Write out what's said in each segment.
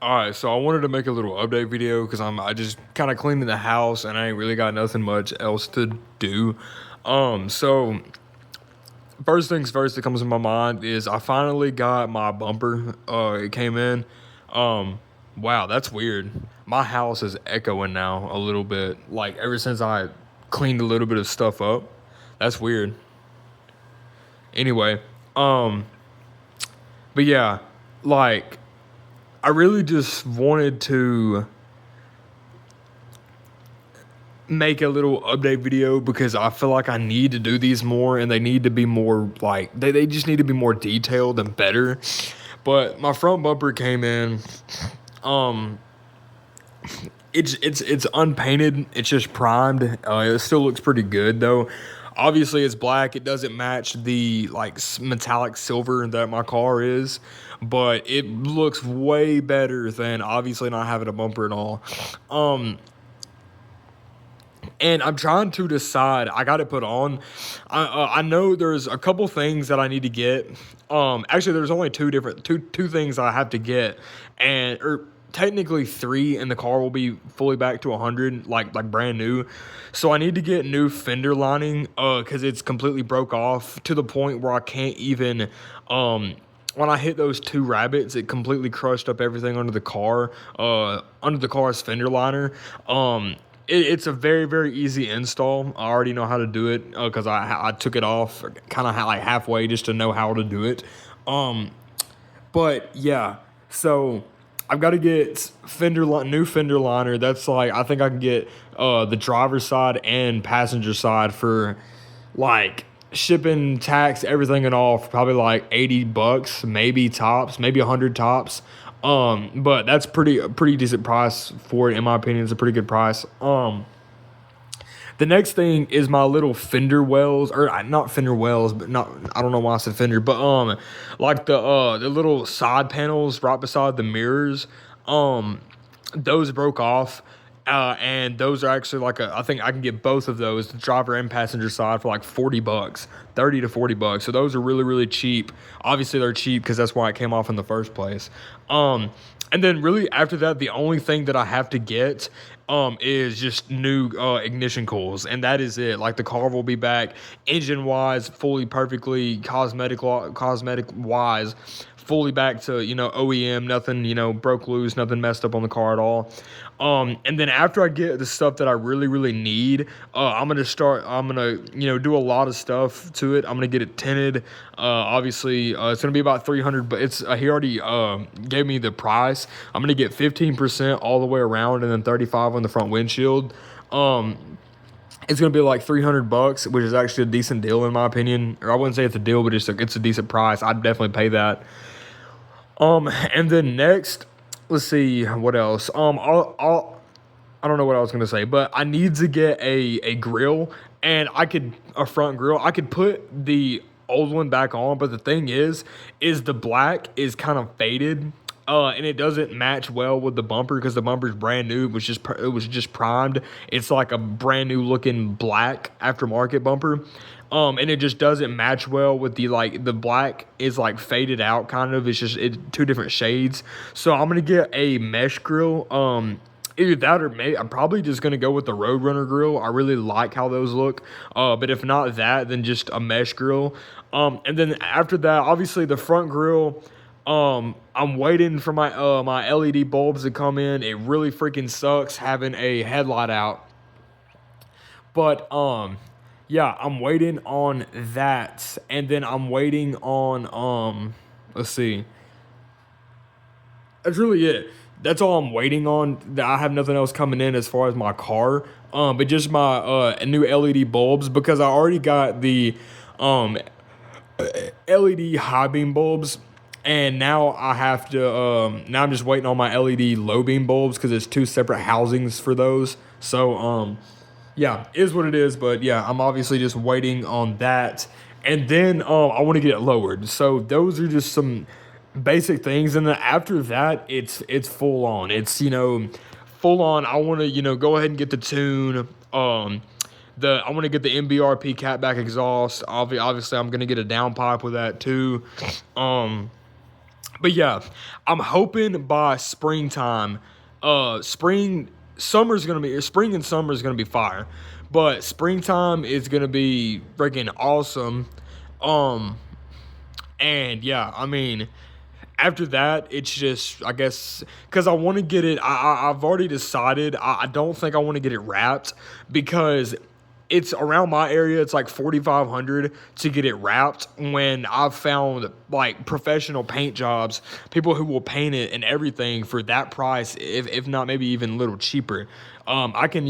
All right, so I wanted to make a little update video because I just kind of cleaning the house and I ain't really got nothing much else to do. So first things first that comes to my mind is I finally got my bumper. It came in. Um, wow, that's weird. My house is echoing now a little bit. Like ever since I cleaned a little bit of stuff up, that's weird. Anyway, um, but yeah, like I really just wanted to make a little update video because I feel like I need to do these more and they need to be more like they just need to be more detailed and better. But my front bumper came in. Um it's unpainted. It's just primed. It still looks pretty good though. Obviously, it's black. It doesn't match the like metallic silver that my car is, but it looks way better than obviously not having a bumper at all. Um, and I'm trying to decide. I got it put on. I know there's a couple things that I need to get. Actually, there's only two things I have to get, and or technically three, and the car will be fully back to 100, like brand new. So I need to get new fender lining, because it's completely broke off to the point where I can't even when I hit those two rabbits, it completely crushed up everything under the car, under the car's fender liner. It's a very, very easy install. I already know how to do it because I took it off kind of like halfway just to know how to do it. Um, but yeah, so I've got to get new fender liner. That's like I think I can get the driver's side and passenger side for like shipping, tax, everything and all for probably like $80, maybe tops, maybe 100 tops. But that's a pretty decent price for it in my opinion. It's a pretty good price. The next thing is my little fender wells, or not fender wells, but not I don't know why I said fender, but like the little side panels right beside the mirrors, those broke off. And those are actually I think I can get both of those, the driver and passenger side, for like $40, 30 to $40. So those are really, really cheap. Obviously, they're cheap because that's why it came off in the first place. And then really after that, the only thing that I have to get is just new ignition coils, and that is it. Like the car will be back engine wise, fully perfectly cosmetic wise, fully back to OEM, nothing broke loose, nothing messed up on the car at all. And then after I get the stuff that I really, really need, I'm gonna do a lot of stuff to it. I'm gonna get it tinted. Obviously, it's gonna be about 300, but he already gave me the price. I'm gonna get 15% all the way around and then 35 on the front windshield. It's gonna be like $300, which is actually a decent deal in my opinion. Or I wouldn't say it's a deal, but it's a decent price. I'd definitely pay that. And then next, let's see what else. I don't know what I was gonna say, but I need to get a grill, and a front grill. I could put the old one back on, but the thing is the black is kind of faded. And it doesn't match well with the bumper because the bumper's brand new. It was just primed. It's like a brand new looking black aftermarket bumper. And it just doesn't match well with the black is like faded out kind of. Two different shades. So I'm gonna get a mesh grill. Either that or maybe I'm probably just gonna go with the Roadrunner grill. I really like how those look. But if not that, then just a mesh grill. And then after that, obviously the front grill. I'm waiting for my LED bulbs to come in. It really freaking sucks having a headlight out. But yeah, I'm waiting on that. And then I'm waiting on let's see. That's really it. That's all I'm waiting on. I have nothing else coming in as far as my car. But just my new LED bulbs because I already got the um LED high beam bulbs, and now I have to. Now I'm just waiting on my LED low beam bulbs because it's two separate housings for those. So yeah, is what it is. But yeah, I'm obviously just waiting on that, and then I want to get it lowered. So those are just some basic things, and then after that, it's full on. It's full on. I want to go ahead and get the tune. I want to get the MBRP catback exhaust. Obviously, I'm gonna get a downpipe with that too. But yeah, I'm hoping by springtime, spring spring and summer is gonna be fire, but springtime is gonna be freaking awesome. Um, and yeah, I mean, after that, it's just I guess because I want to get it. I've already decided. I don't think I want to get it wrapped because it's around my area. It's like 4,500 to get it wrapped. When I've found like professional paint jobs, people who will paint it and everything for that price, if not maybe even a little cheaper. I can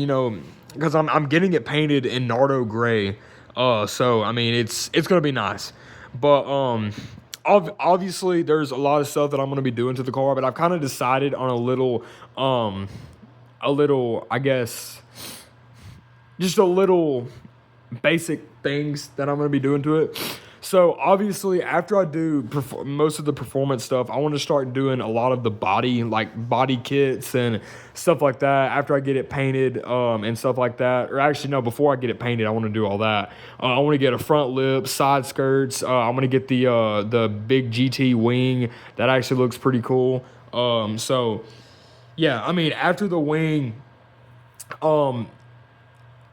because I'm getting it painted in Nardo gray. So I mean it's gonna be nice, but obviously there's a lot of stuff that I'm going to be doing to the car, but I've kind of decided on um a little I guess just a little basic things that I'm going to be doing to it. So obviously, after I do most of the performance stuff, I want to start doing a lot of the body kits and stuff like that. After I get it painted and stuff like that, or actually no, before I get it painted, I want to do all that. I want to get a front lip, side skirts. I'm gonna get the big GT wing that actually looks pretty cool. So yeah, I mean after the wing, um,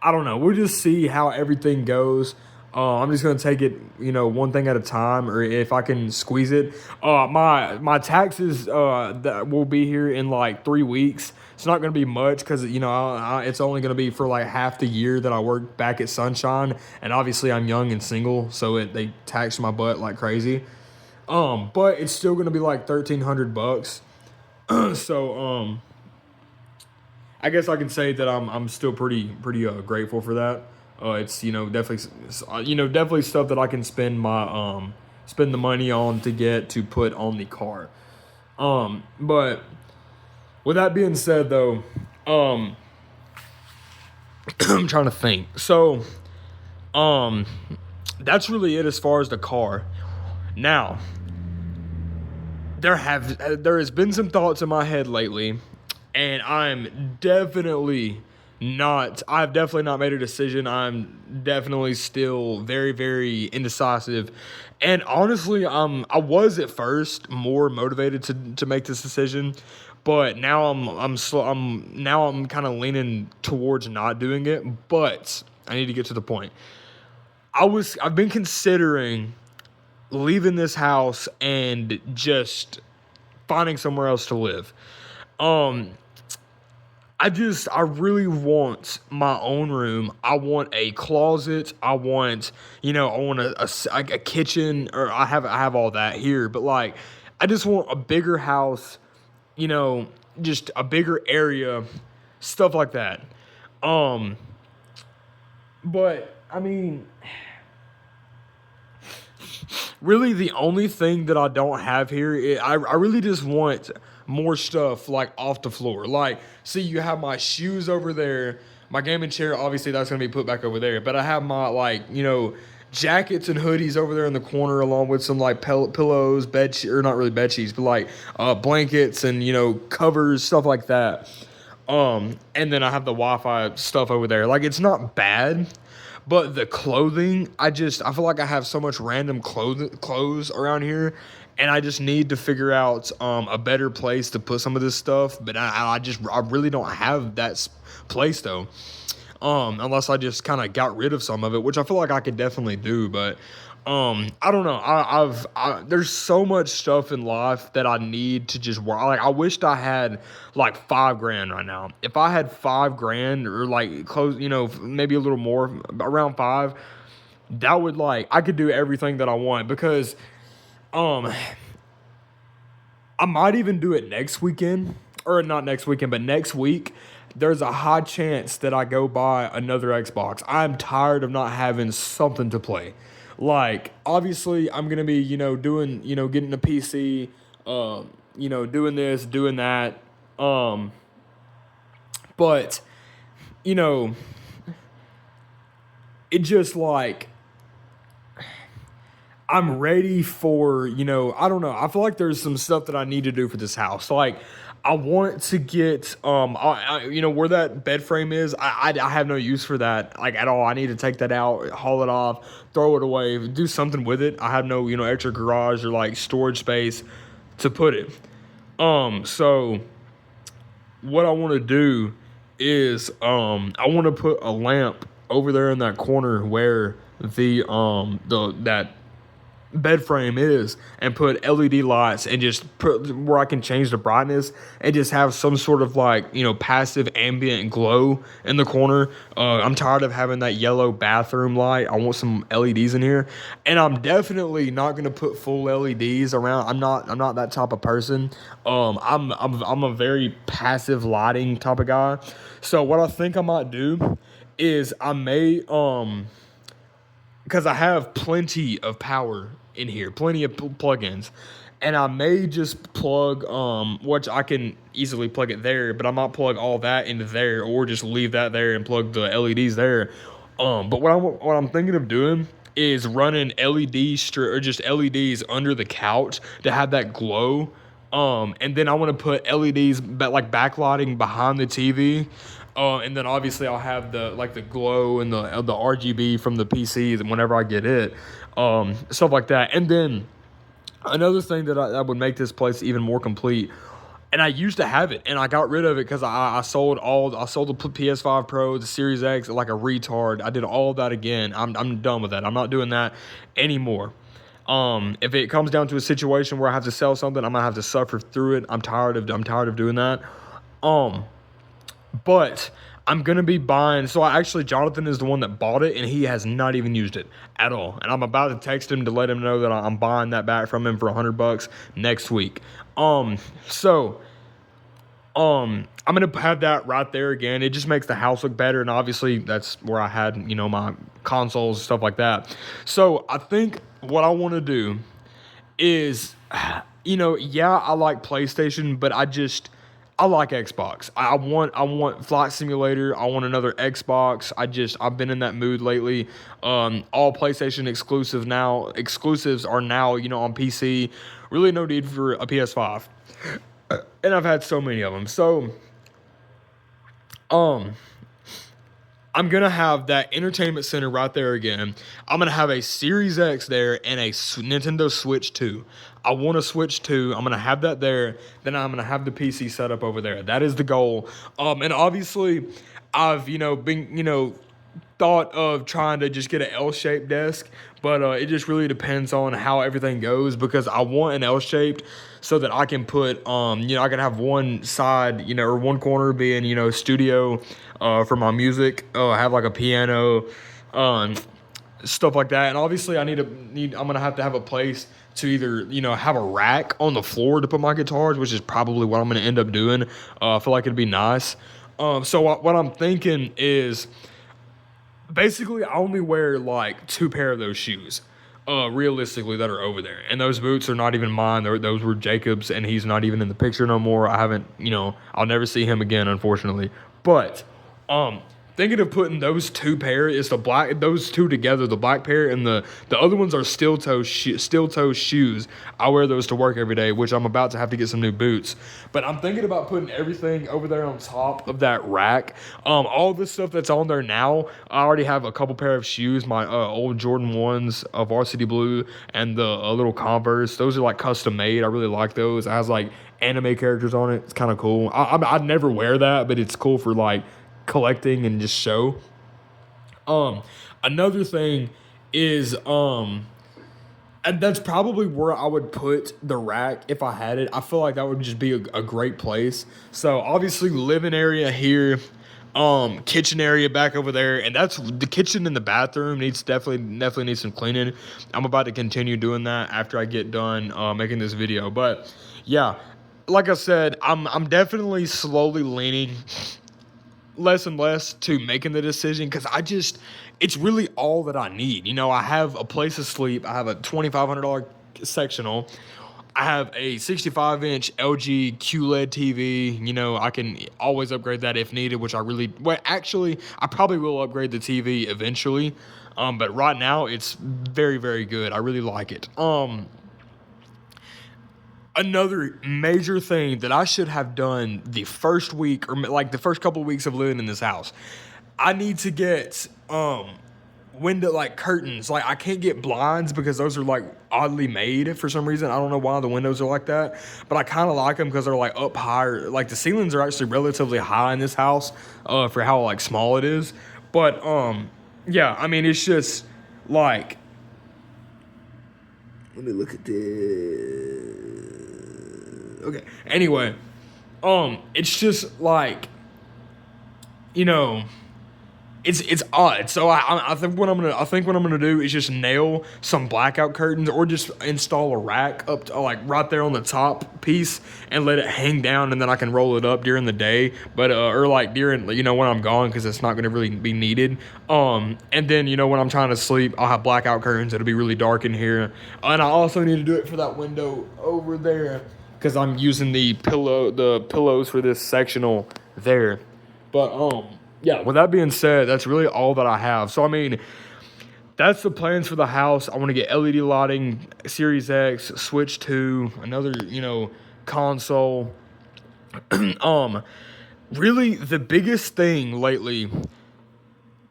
I don't know. We'll just see how everything goes. I'm just gonna take it, one thing at a time, or if I can squeeze it. My taxes that will be here in like 3 weeks. It's not gonna be much because it's only gonna be for like half the year that I work back at Sunshine, and obviously I'm young and single, so they tax my butt like crazy. But it's still gonna be like $1,300. So I guess I can say that I'm still pretty grateful for that. It's definitely stuff that I can spend the money on to get to put on the car. But with that being said, though, I'm trying to think. So um, that's really it as far as the car. Now there has been some thoughts in my head lately, and I've definitely not made a decision. I'm definitely still very, very indecisive. And honestly, I was at first more motivated to make this decision, but now I'm kind of leaning towards not doing it, but I need to get to the point. I've been considering leaving this house and just finding somewhere else to live. Um, I really want my own room. I want a closet. I want a kitchen, or I have all that here, but like, I just want a bigger house, you know, just a bigger area, stuff like that. Um, but I mean, really the only thing that I don't have here, I really just want more stuff like off the floor. Like, see, you have my shoes over there, my gaming chair, obviously that's gonna be put back over there. But I have my jackets and hoodies over there in the corner, along with some like pillows, or not really bed sheets, but like blankets and covers, stuff like that. And then I have the Wi-Fi stuff over there. Like, it's not bad, but the clothing, I feel like I have so much random clothes around here, and I just need to figure out a better place to put some of this stuff. But I really don't have that place though. Unless I just kind of got rid of some of it, which I feel like I could definitely do. But I don't know. There's so much stuff in life that I need to just work. Like, I wished I had like 5 grand right now. If I had 5 grand, or like close, maybe a little more, around five, that would, like, I could do everything that I want, because um I might even do it next weekend, or not next weekend, but next week. There's a high chance that I go buy another Xbox. I'm tired of not having something to play. Like, obviously, I'm gonna be, doing, getting a PC, doing this, doing that. Um, but, you know, it just like, I'm ready for, I don't know. I feel like there's some stuff that I need to do for this house. Like, I want to get, where that bed frame is. I have no use for that, like, at all. I need to take that out, haul it off, throw it away, do something with it. I have no, extra garage or like storage space to put it. So what I want to do is I want to put a lamp over there in that corner where the that bed frame is, and put LED lights and just put where I can change the brightness and just have some sort of like, passive ambient glow in the corner. I'm tired of having that yellow bathroom light. I want some LEDs in here, and I'm definitely not gonna put full LEDs around. I'm not that type of person. I'm a very passive lighting type of guy. So what I think I might do is I may because I have plenty of power in here, plenty of plugins, and I may just plug which I can easily plug it there, but I might plug all that into there, or just leave that there and plug the LEDs there. But what I'm thinking of doing is running or just LEDs under the couch to have that glow. And then I want to put LEDs like backlighting behind the TV. And then obviously I'll have the glow and the RGB from the PC whenever I get it, stuff like that. And then another thing that would make this place even more complete. And I used to have it, and I got rid of it because I sold the PS5 Pro, the Series X, like a retard. I did all of that again. I'm done with that. I'm not doing that anymore. If it comes down to a situation where I have to sell something, I'm gonna have to suffer through it. I'm tired of doing that. But I'm gonna be buying. So Jonathan is the one that bought it, and he has not even used it at all. And I'm about to text him to let him know that I'm buying that back from him for $100 next week. So I'm gonna have that right there again. It just makes the house look better, and obviously that's where I had my consoles and stuff like that. So I think what I want to do is, yeah, I like PlayStation, but I like Xbox. I want Flight Simulator. I want another Xbox. I've been in that mood lately. All PlayStation exclusives are now on PC. Really no need for a PS5. And I've had so many of them. So I'm going to have that entertainment center right there again. I'm going to have a Series X there and a Nintendo Switch 2. I want a Switch 2. I'm going to have that there. Then I'm going to have the PC set up over there. That is the goal. And obviously, I've, been, thought of trying to just get an L-shaped desk, but it just really depends on how everything goes, because I want an L-shaped so that I can put, I can have one side, or one corner being, studio for my music. Have like a piano, stuff like that. And obviously I'm gonna have to have a place to either, have a rack on the floor to put my guitars, which is probably what I'm gonna end up doing. I feel like it'd be nice. So what I'm thinking is, basically, I only wear like 2 pair of those shoes, realistically, that are over there. And those boots are not even mine. Those were Jacob's, and he's not even in the picture no more. I haven't, I'll never see him again, unfortunately. But, thinking of putting those 2 pair is those 2 together, the black pair, and the other ones are steel toe shoes. I wear those to work every day, which I'm about to have to get some new boots. But I'm thinking about putting everything over there on top of that rack. All this stuff that's on there now, I already have a couple pair of shoes, my old Jordan 1s of Varsity Blue, and the little Converse. Those are like custom made. I really like those. It has like anime characters on it. It's kind of cool. I'd never wear that, but it's cool for like collecting and just show. Another thing is, and that's probably where I would put the rack if I had it. I feel like that would just be a great place. So obviously living area here, kitchen area back over there, and that's the kitchen and the bathroom definitely needs some cleaning. I'm about to continue doing that after I get done making this video. But yeah, like I said, I'm definitely slowly leaning less and less to making the decision, because it's really all that I need. I have a place to sleep. I have a $2,500 sectional. I have a 65-inch LG QLED TV. I can always upgrade that if needed, which I probably will upgrade the TV eventually. But right now it's very, very good. I really like it. Another major thing that I should have done the first week, or like the first couple of weeks of living in this house, I need to get window, like curtains. Like I can't get blinds because those are like oddly made for some reason. I don't know why the windows are like that, but I kind of like them because they're like up higher. Like the ceilings are actually relatively high in this house, for how like small it is. But yeah, I mean it's just like, let me look at this. Okay. Anyway, it's just like, you know, it's odd. So I think what I'm gonna do is just nail some blackout curtains or just install a rack up to, like right there on the top piece and let it hang down, and then I can roll it up during the day, but or like during, you know, when I'm gone, because it's not gonna really be needed. And then, you know, when I'm trying to sleep, I'll have blackout curtains. It'll be really dark in here, and I also need to do it for that window over there because I'm using the pillows for this sectional there. But yeah, with that being said, that's really all that I have. So I mean, that's the plans for the house. I want to get LED lighting, Series X, Switch 2, another, you know, console. Really the biggest thing lately,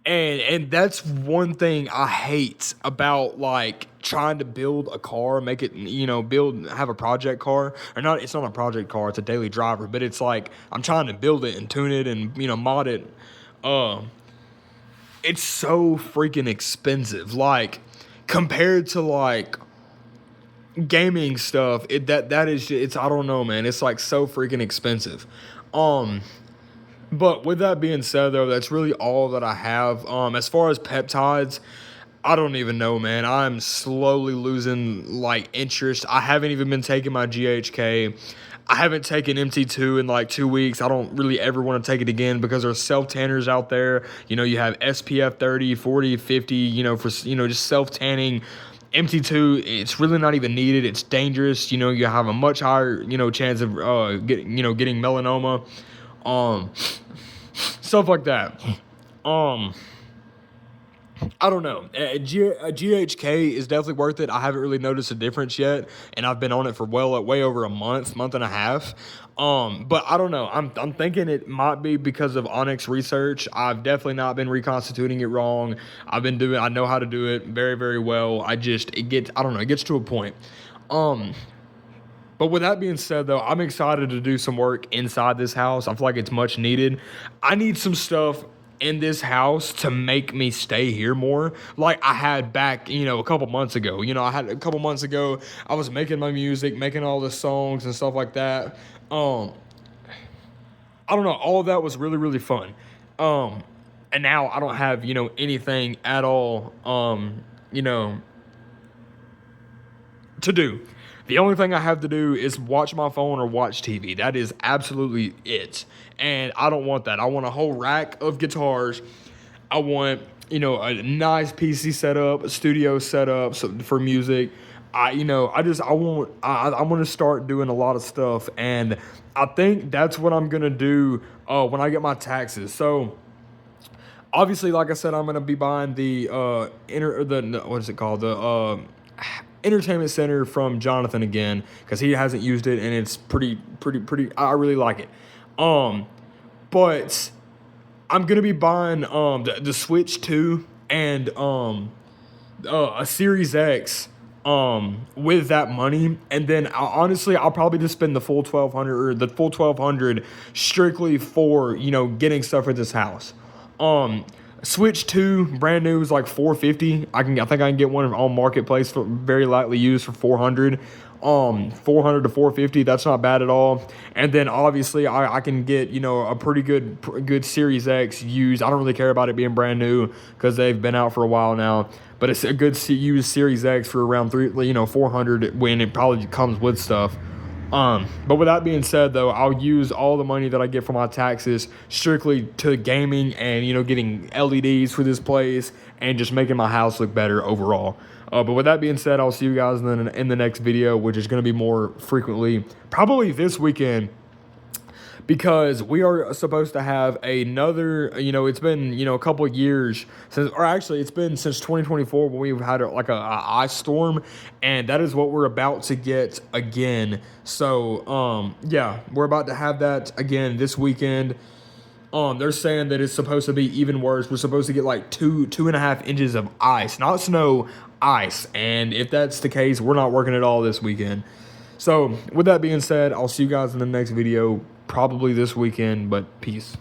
and that's one thing I hate about like trying to build a car, make it, you know, have a project car, or not. It's not a project car, it's a daily driver, but it's like I'm trying to build it and tune it and, you know, mod it. It's so freaking expensive. Like compared to like gaming stuff, it's, I don't know, man. It's like so freaking expensive. But with that being said, though, that's really all that I have. As far as peptides, I don't even know, man. I'm slowly losing like interest. I haven't even been taking my GHK. I haven't taken MT2 in like 2 weeks. I don't really ever want to take it again because there's self-tanners out there. You know, you have SPF 30, 40, 50, you know, for, you know, just self-tanning. MT2, it's really not even needed. It's dangerous. You know, you have a much higher, you know, chance of getting melanoma. Stuff like that. I don't know. GHK is definitely worth it. I haven't really noticed a difference yet, and I've been on it for way over a month and a half. But I don't know. I'm thinking it might be because of Onyx research. I've definitely not been reconstituting it wrong. I know how to do it very, very well. I don't know, it gets to a point. But with that being said, though, I'm excited to do some work inside this house. I feel like it's much needed. I need some stuff in this house to make me stay here more, like I had back, you know, a couple months ago. You know, I was making my music, making all the songs and stuff like that. I don't know, all of that was really, really fun. And now I don't have, you know, anything at all, you know, to do. The only thing I have to do is watch my phone or watch TV. That is absolutely it. And I don't want that. I want a whole rack of guitars. I want, you know, a nice PC setup, a studio setup for music. I want to start doing a lot of stuff. And I think that's what I'm going to do when I get my taxes. So obviously, like I said, I'm going to be buying the what is it called? The entertainment center from Jonathan again, because he hasn't used it and it's pretty. I really like it. But I'm gonna be buying the Switch 2 and a Series X with that money, and then I'll probably just spend the full 1,200 strictly for, you know, getting stuff for this house. Switch 2 brand new is like $450. I think I can get one on Marketplace for very lightly used for $400. $400 to $450. That's not bad at all. And then obviously I can get, you know, a pretty good Series X used. I don't really care about it being brand new because they've been out for a while now. But it's a good used Series X for around $400 when it probably comes with stuff. But with that being said, though, I'll use all the money that I get from my taxes strictly to gaming and, you know, getting LEDs for this place and just making my house look better overall. But with that being said, I'll see you guys in the next video, which is going to be more frequently, probably this weekend, because we are supposed to have another, you know, it's been, you know, a couple of years since, or actually it's been since 2024 when we've had a ice storm, and that is what we're about to get again. So, yeah, we're about to have that again this weekend. They're saying that it's supposed to be even worse. We're supposed to get like 2.5 inches of ice, not snow, ice. And if that's the case, we're not working at all this weekend. So with that being said, I'll see you guys in the next video, probably this weekend, but peace.